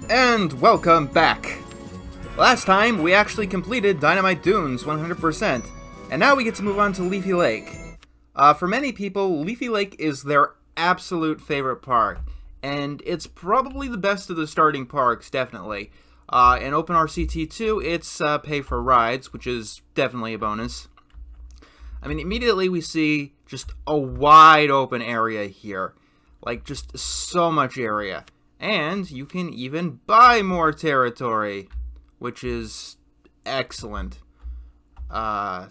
And welcome back! Last time, we actually completed Dynamite Dunes 100%, and now we get to move on to Leafy Lake. For many people, Leafy Lake is their absolute favorite park, and it's probably the best of the starting parks, definitely. In OpenRCT2, it's pay for rides, which is definitely a bonus. I mean, immediately we see just a wide open area here. Like, just so much area. And you can even buy more territory, which is excellent. Sorry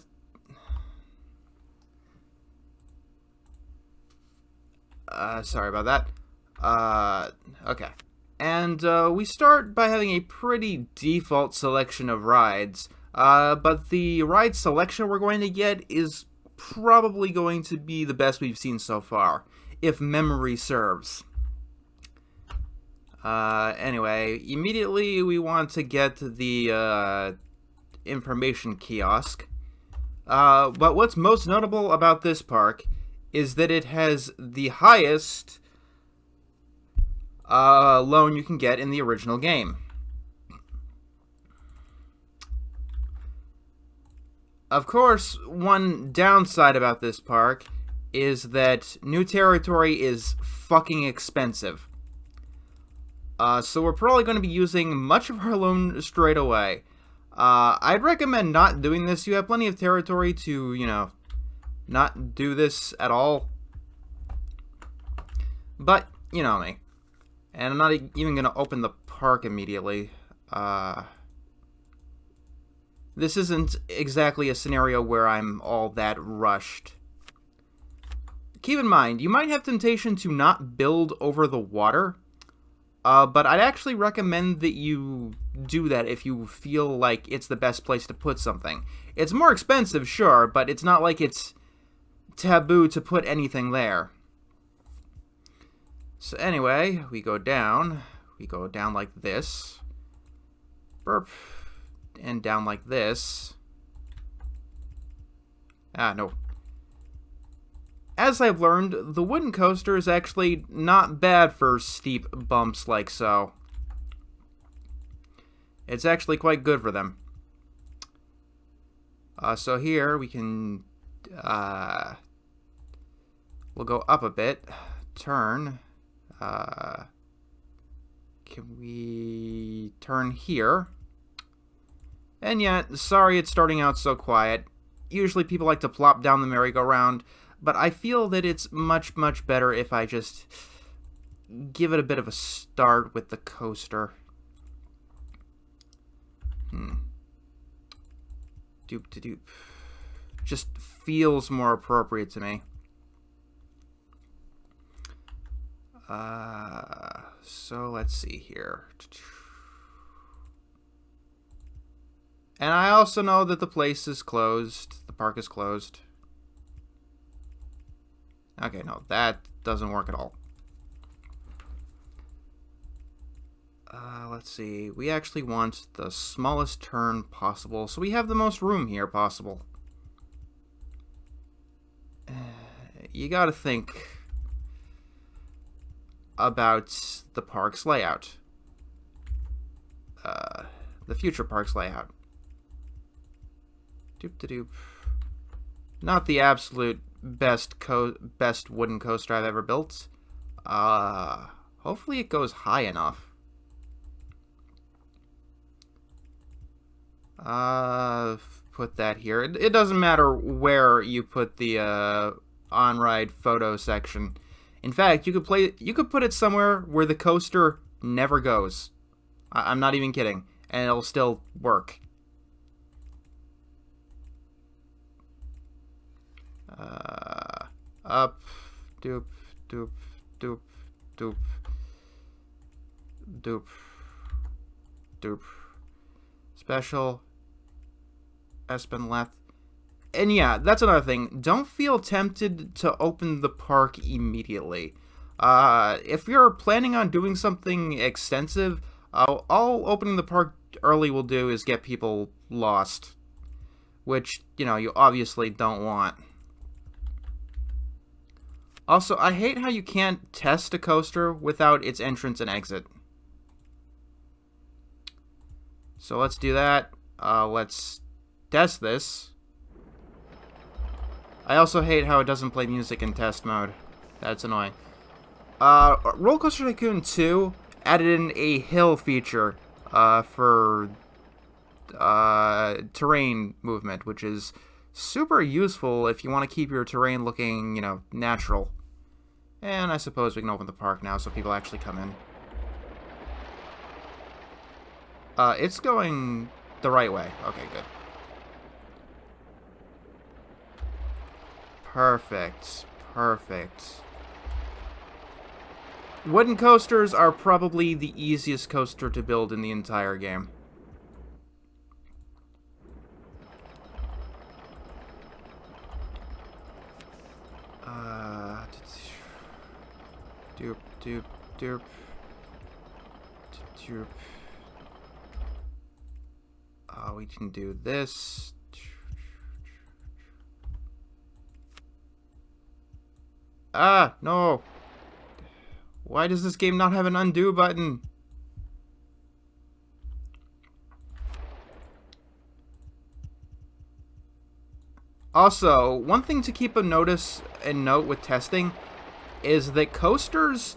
about that. Okay. And we start by having a pretty default selection of rides. But the ride selection we're going to get is probably going to be the best we've seen so far, if memory serves. Anyway, immediately we want to get the information kiosk. But what's most notable about this park is that it has the highest loan you can get in the original game. Of course, one downside about this park is that new territory is fucking expensive. So we're probably going to be using much of our loan straight away. I'd recommend not doing this. You have plenty of territory to, not do this at all. But, you know me. And I'm not even going to open the park immediately. This isn't exactly a scenario where I'm all that rushed. Keep in mind, you might have temptation to not build over the water. But I'd actually recommend that you do that if you feel like it's the best place to put something. It's more expensive, sure, but it's not like it's taboo to put anything there. So anyway, we go down like this. Burp. And down like this. No. As I've learned, the wooden coaster is actually not bad for steep bumps like so. It's actually quite good for them. So here we can, we'll go up a bit, turn, can we turn here? And yet, sorry it's starting out so quiet. Usually people like to plop down the merry-go-round, but I feel that it's much, much better if I just give it a bit of a start with the coaster. Doop-de-doop. Just feels more appropriate to me. So let's see here. And I also know that the place is closed. The park is closed. Okay, no, that doesn't work at all. Let's see. We actually want the smallest turn possible, so we have the most room here possible. You gotta think about the park's layout. The future park's layout. Doop-de-doop. Not the absolute best wooden coaster I've ever built. Hopefully it goes high enough. Put that here. It doesn't matter where you put the on-ride photo section. In fact, you could put it somewhere where the coaster never goes. I'm not even kidding, and it'll still work. Up, doop, doop, doop, doop, doop, doop. Special, Espen left. And yeah, that's another thing. Don't feel tempted to open the park immediately. If you're planning on doing something extensive, all opening the park early will do is get people lost. Which, you obviously don't want. Also, I hate how you can't test a coaster without its entrance and exit. So let's do that. Let's test this. I also hate how it doesn't play music in test mode. That's annoying. Roller Coaster Tycoon 2 added in a hill feature for terrain movement, which is super useful if you want to keep your terrain looking, you know, natural. And I suppose we can open the park now so people actually come in. It's going the right way. Okay, good. Perfect. Perfect. Wooden coasters are probably the easiest coaster to build in the entire game. Doop, doop, doop. Doop. We can do this. Ah, no. Why does this game not have an undo button? Also, one thing to keep a note with testing is that coasters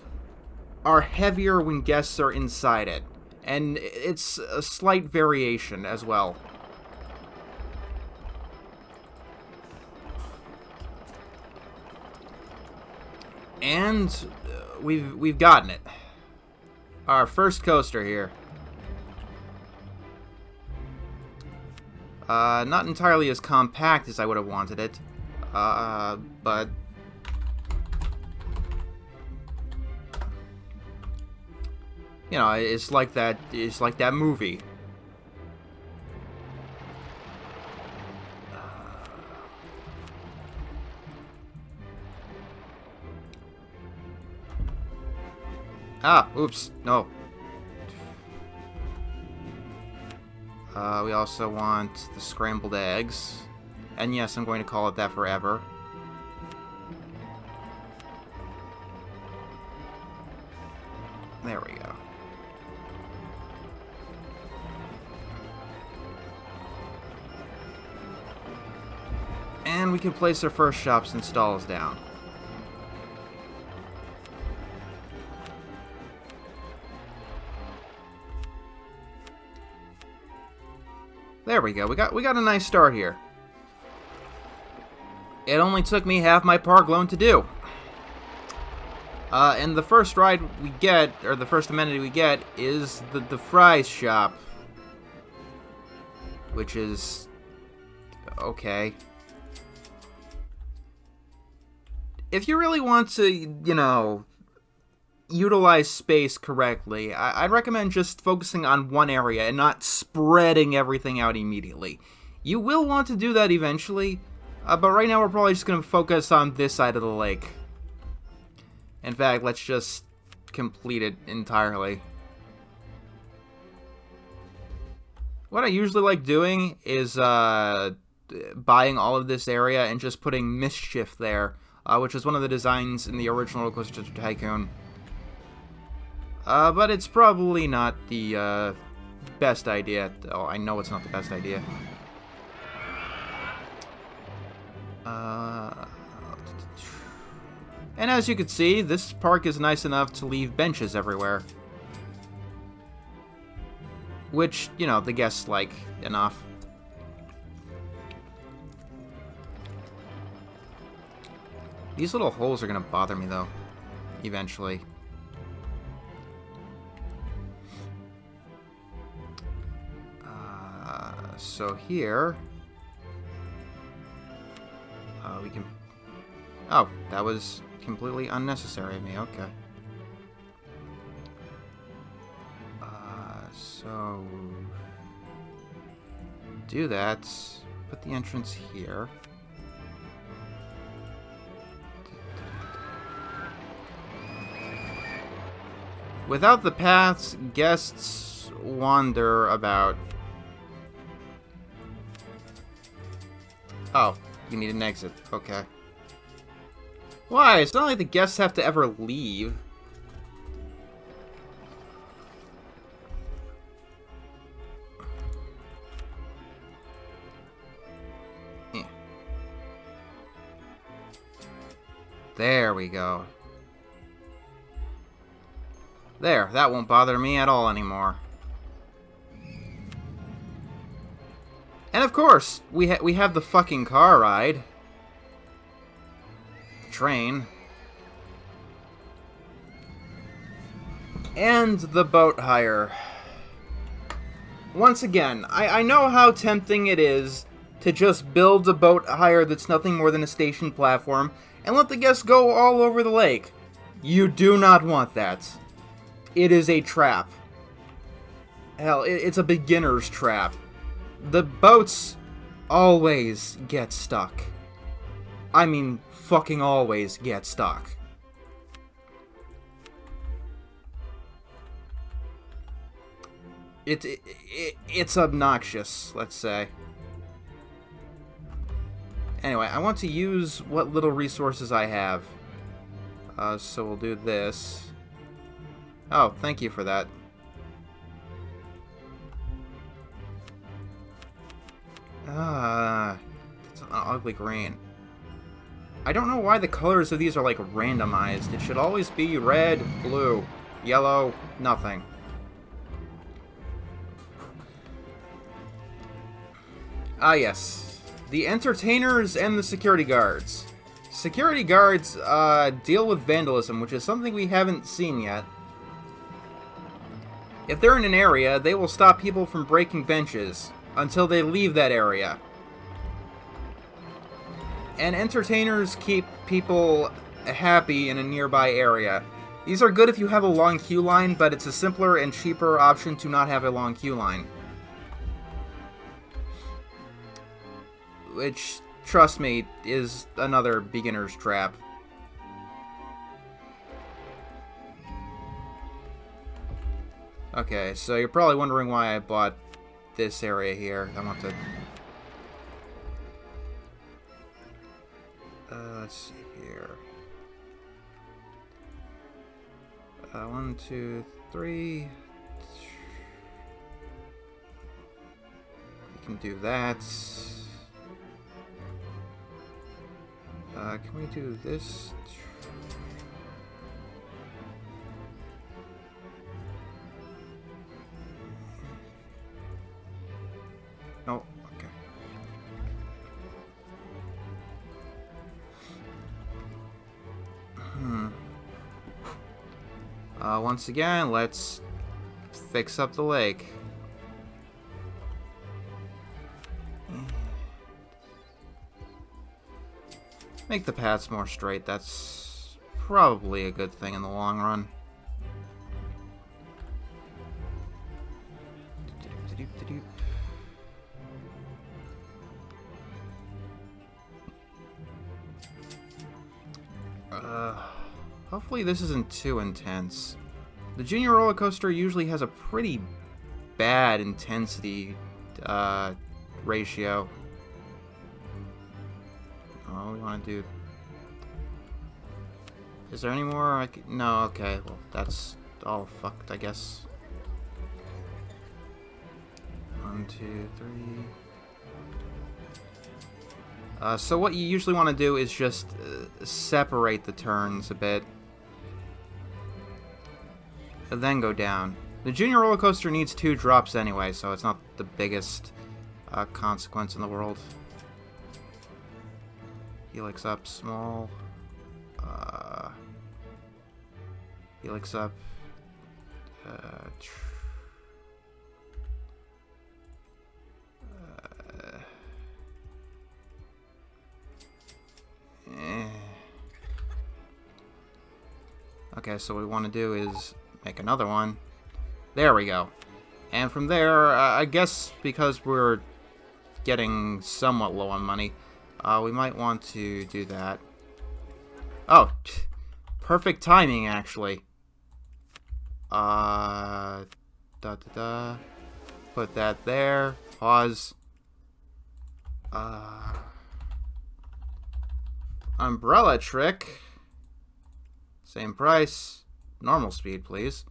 are heavier when guests are inside it. And it's a slight variation as well. And we've gotten it. Our first coaster here. Not entirely as compact as I would have wanted it. But you know, it's like that movie. Oops, no. We also want the scrambled eggs. And yes, I'm going to call it that forever. There we go. And we can place our first shops and stalls down. There we go. We got a nice start here. It only took me half my park loan to do. And the first ride we get, or the first amenity we get, is the fries shop. Which is okay. If you really want to, you know, utilize space correctly, I'd recommend just focusing on one area and not spreading everything out immediately. You will want to do that eventually, but right now we're probably just going to focus on this side of the lake. In fact, let's just complete it entirely. What I usually like doing is buying all of this area and just putting Mischief there, which is one of the designs in the original Roller Coaster Tycoon. But it's probably not the best idea. Oh, I know it's not the best idea. And as you can see, this park is nice enough to leave benches everywhere. Which, you know, the guests like enough. These little holes are gonna bother me, though, eventually. So here... we can... Oh, that was completely unnecessary of me, okay. So... do that. Put the entrance here. Without the paths, guests wander about. Oh, you need an exit. Okay. Why? It's not like the guests have to ever leave. There we go. There, that won't bother me at all anymore. And of course, we have the fucking car ride. Train. And the boat hire. Once again, I know how tempting it is to just build a boat hire that's nothing more than a station platform and let the guests go all over the lake. You do not want that. It is a trap. Hell, it's a beginner's trap. The boats always get stuck. I mean, fucking always get stuck. It's obnoxious, let's say. Anyway, I want to use what little resources I have. So we'll do this. Oh, thank you for that. It's an ugly green. I don't know why the colors of these are like randomized. It should always be red, blue, yellow, nothing. Ah, yes. The entertainers and the security guards. Security guards deal with vandalism, which is something we haven't seen yet. If they're in an area, they will stop people from breaking benches until they leave that area. And entertainers keep people happy in a nearby area. These are good if you have a long queue line, but it's a simpler and cheaper option to not have a long queue line. Which, trust me, is another beginner's trap. Okay, so you're probably wondering why I bought this area here. I want to... let's see here. 1, 2, 3. We can do that. Can we do this? No, okay. Once again, let's fix up the lake. Make the paths more straight. That's probably a good thing in the long run. Hopefully this isn't too intense. The junior roller coaster usually has a pretty bad intensity ratio. Oh, we want to do... Is there any more? No, okay. Well, that's all fucked, I guess. 1, 2, 3... so what you usually want to do is just separate the turns a bit. And then go down. The junior roller coaster needs 2 drops anyway, so it's not the biggest consequence in the world. Helix up, small. Helix up. Okay, so what we want to do is make another one. There we go. And from there, I guess because we're getting somewhat low on money, we might want to do that. Oh, perfect timing, actually. Put that there. Pause. Umbrella trick. Same price. Normal speed, please.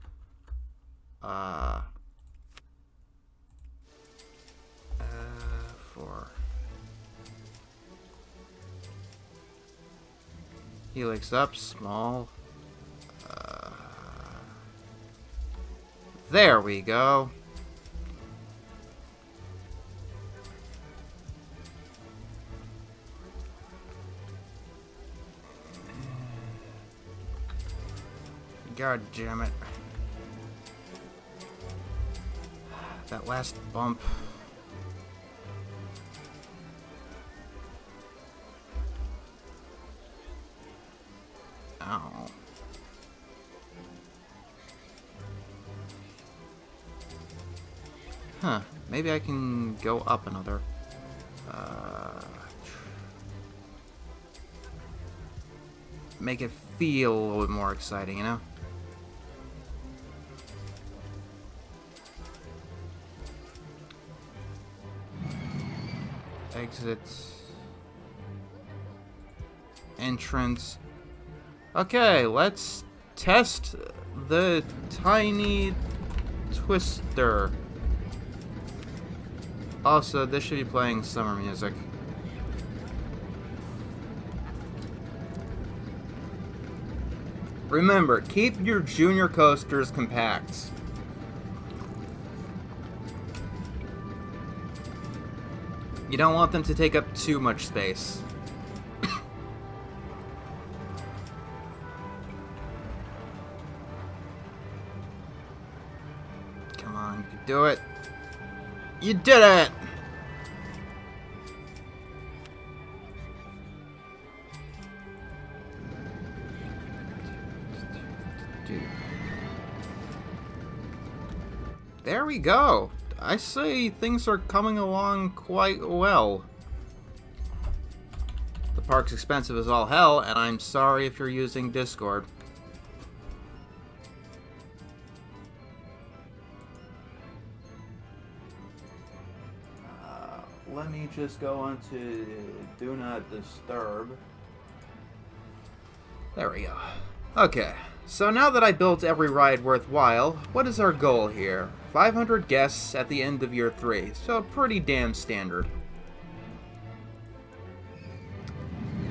4. Helix up, small. There we go. God damn it. That last bump. Ow. Huh. Maybe I can go up another. Make it feel a little bit more exciting, you know? Exit. Entrance. Okay, let's test the tiny twister. Also, this should be playing summer music. Remember, keep your junior coasters compact. You don't want them to take up too much space. Come on, you can do it. You did it! There we go. I say things are coming along quite well. The park's expensive as all hell, and I'm sorry if you're using Discord. Let me just go on to Do Not Disturb. There we go. Okay, so now that I built every ride worthwhile, what is our goal here? 500 guests at the end of year 3, so pretty damn standard.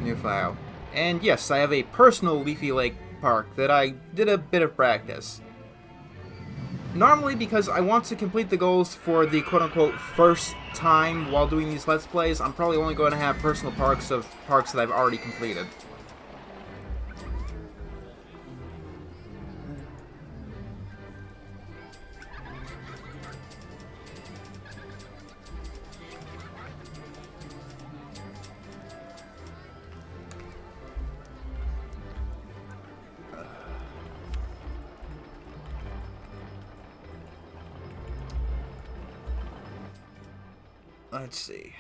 New file. And yes, I have a personal Leafy Lake park that I did a bit of practice. Normally, because I want to complete the goals for the quote-unquote first time while doing these Let's Plays, I'm probably only going to have personal parks of parks that I've already completed. Let's see.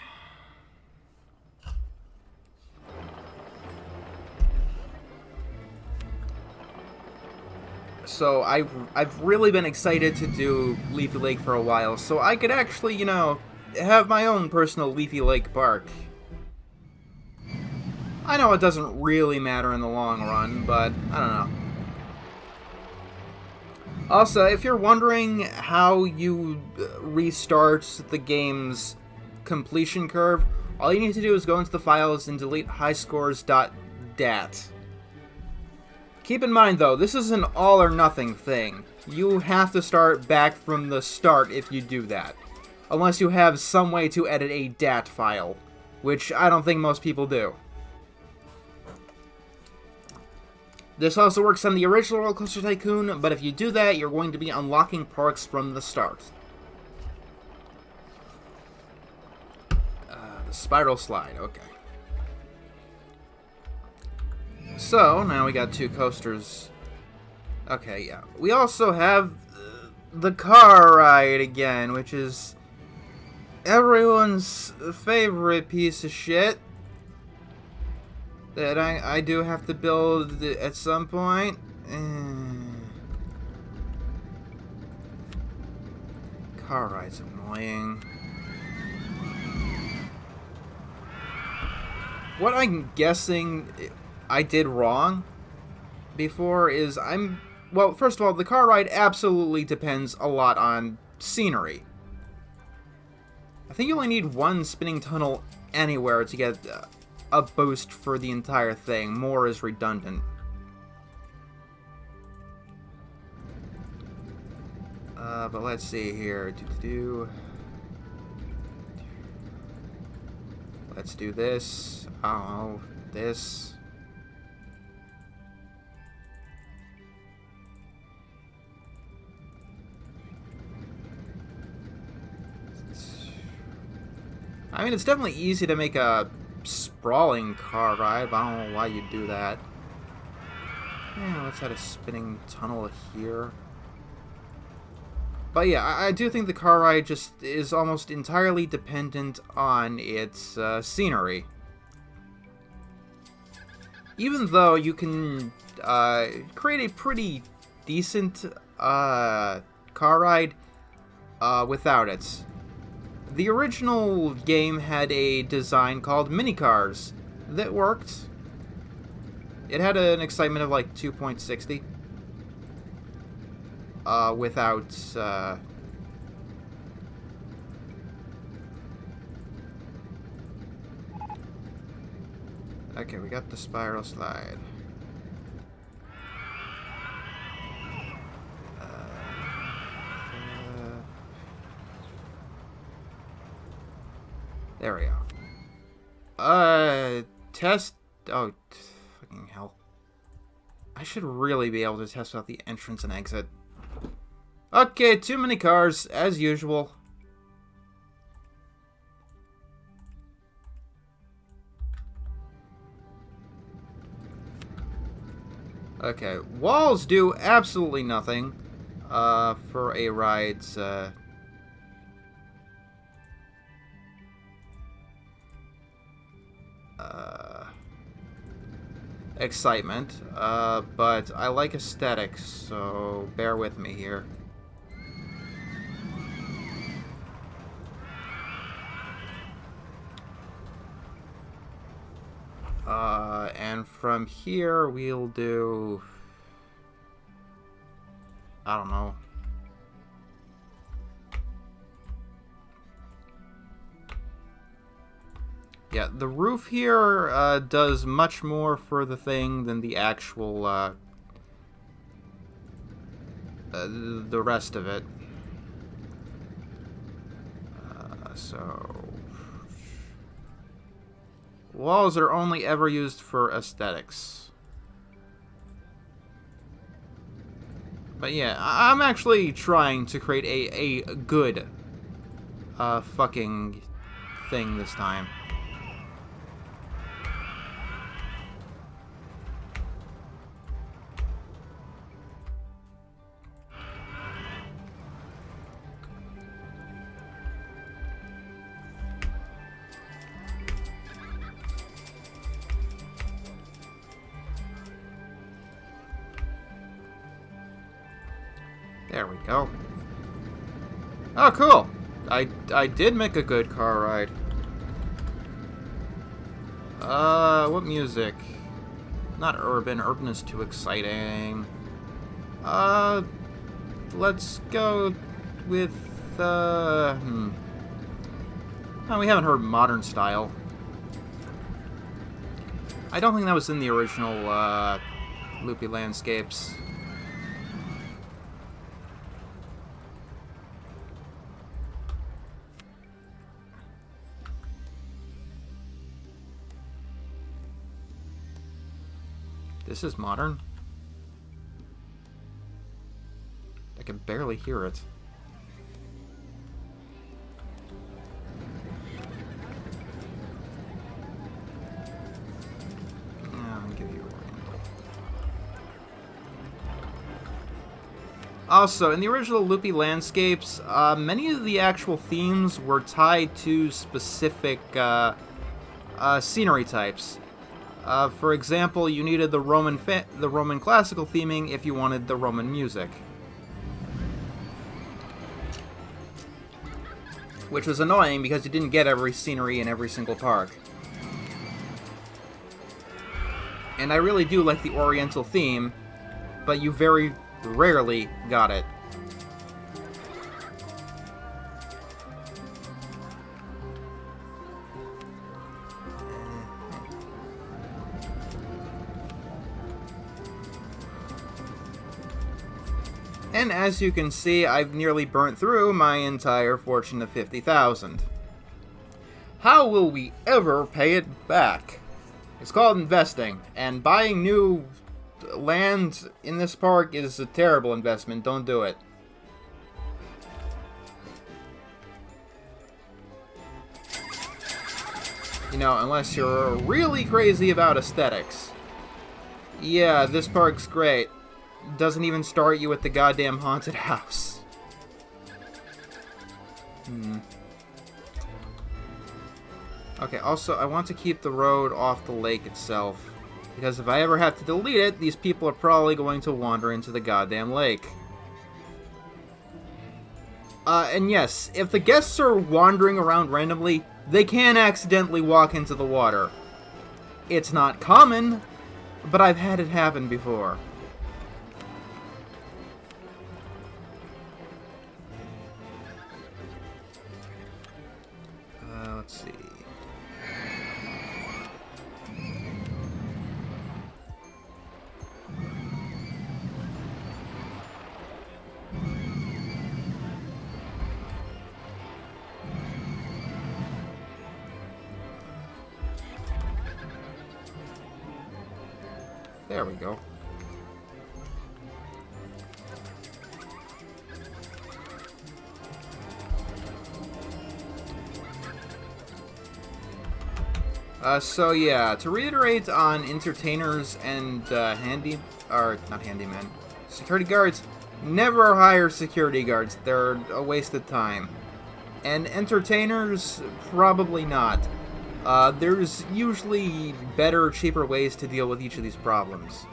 So I've really been excited to do Leafy Lake for a while, so I could actually, you know, have my own personal Leafy Lake park. I know it doesn't really matter in the long run, but I don't know. Also, if you're wondering how you restart the game's completion curve, all you need to do is go into the files and delete highscores.dat. Keep in mind though, this is an all or nothing thing. You have to start back from the start if you do that. Unless you have some way to edit a DAT file, which I don't think most people do. This also works on the original Roller Coaster Tycoon, but if you do that, you're going to be unlocking parks from the start. The spiral slide, okay. So, now we got 2 coasters. Okay, yeah. We also have the car ride again, which is everyone's favorite piece of shit that I do have to build at some point. Car ride's annoying. What I'm guessing I did wrong before is well, first of all, the car ride absolutely depends a lot on scenery. I think you only need 1 spinning tunnel anywhere to get a boost for the entire thing. More is redundant. But let's see here. Let's do this. I don't know. This. I mean, it's definitely easy to make a sprawling car ride, but I don't know why you'd do that. Yeah, let's add a spinning tunnel here. But yeah, I do think the car ride just is almost entirely dependent on its scenery. Even though you can create a pretty decent car ride without it. The original game had a design called Minicars that worked. It had an excitement of like 2.60. Without okay, we got the spiral slide. There we go. Test. Oh, fucking hell. I should really be able to test out the entrance and exit. Okay, too many cars, as usual. Okay, walls do absolutely nothing for a ride's excitement, but I like aesthetics, so bear with me here. And from here we'll do, I don't know. Yeah, the roof here does much more for the thing than the actual, the rest of it. So... walls are only ever used for aesthetics. But yeah, I'm actually trying to create a good fucking thing this time. There we go. Oh, cool. I did make a good car ride. What music? Not urban. Urban is too exciting. Let's go with, oh, we haven't heard modern style. I don't think that was in the original, Loopy Landscapes. This is modern. I can barely hear it. I'll give you Oriental. Also, in the original Loopy Landscapes, many of the actual themes were tied to specific scenery types. For example, you needed the Roman classical theming if you wanted the Roman music. Which was annoying because you didn't get every scenery in every single park. And I really do like the Oriental theme, but you very rarely got it. And as you can see, I've nearly burnt through my entire fortune of 50,000. How will we ever pay it back? It's called investing, and buying new land in this park is a terrible investment. Don't do it. You know, unless you're really crazy about aesthetics. Yeah, this park's great. Doesn't even start you with the goddamn haunted house. Okay, also, I want to keep the road off the lake itself. Because if I ever have to delete it, these people are probably going to wander into the goddamn lake. And yes, if the guests are wandering around randomly, they can accidentally walk into the water. It's not common, but I've had it happen before. Let's see. There we go. So yeah, to reiterate on entertainers and not handyman, security guards, never hire security guards. They're a waste of time. And entertainers, probably not. There's usually better, cheaper ways to deal with each of these problems.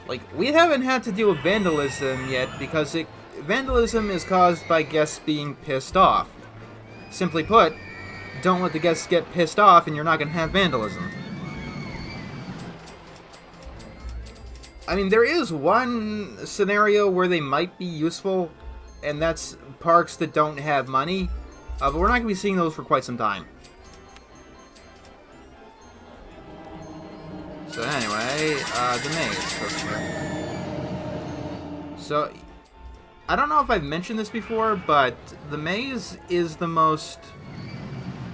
Like, we haven't had to deal with vandalism yet because vandalism is caused by guests being pissed off. Simply put, don't let the guests get pissed off and you're not going to have vandalism. I mean, there is one scenario where they might be useful, and that's parks that don't have money, but we're not going to be seeing those for quite some time. So anyway, the maze. Okay. So, I don't know if I've mentioned this before, but the maze is the most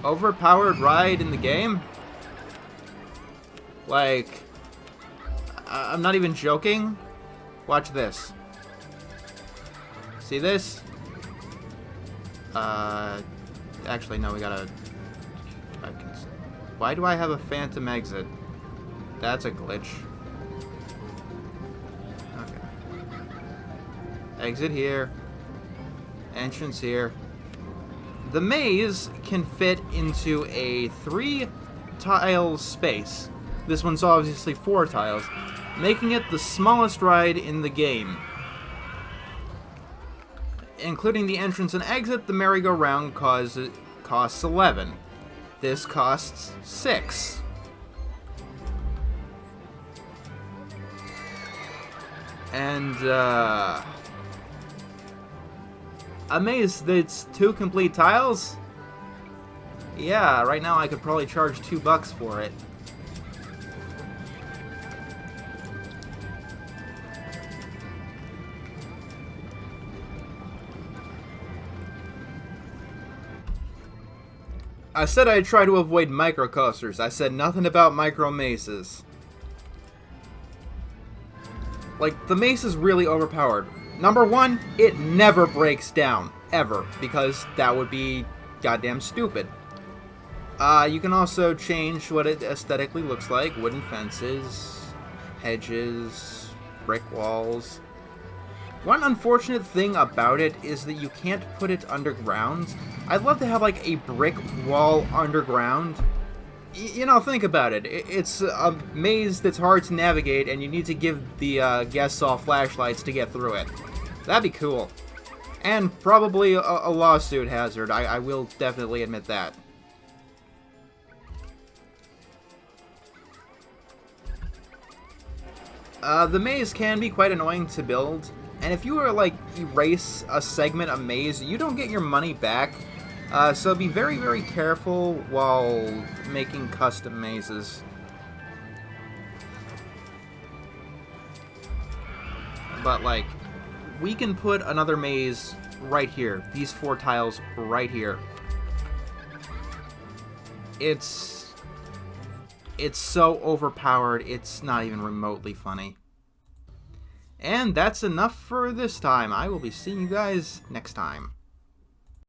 overpowered ride in the game. Like, I'm not even joking. Watch this. See this? Actually, no, we gotta... Why do I have a phantom exit? That's a glitch. Okay. Exit here. Entrance here. The maze can fit into a 3-tile space. This one's obviously 4 tiles, making it the smallest ride in the game. Including the entrance and exit, the merry-go-round costs 11. This costs 6. And, a maze that's 2 complete tiles? Yeah, right now I could probably charge $2 for it. I said I'd try to avoid microcoasters. I said nothing about micro mazes. Like, the maze is really overpowered. Number 1, it never breaks down. Ever. Because that would be goddamn stupid. You can also change what it aesthetically looks like. Wooden fences, hedges, brick walls. One unfortunate thing about it is that you can't put it underground. I'd love to have, like, a brick wall underground. You know, think about it. It's a maze that's hard to navigate, and you need to give the guests all flashlights to get through it. That'd be cool. And probably a lawsuit hazard. I will definitely admit that. The maze can be quite annoying to build, and if you were like erase a segment of maze, you don't get your money back. So be very, very careful while making custom mazes. But like, we can put another maze right here. These 4 tiles right here. It's so overpowered, it's not even remotely funny. And that's enough for this time. I will be seeing you guys next time.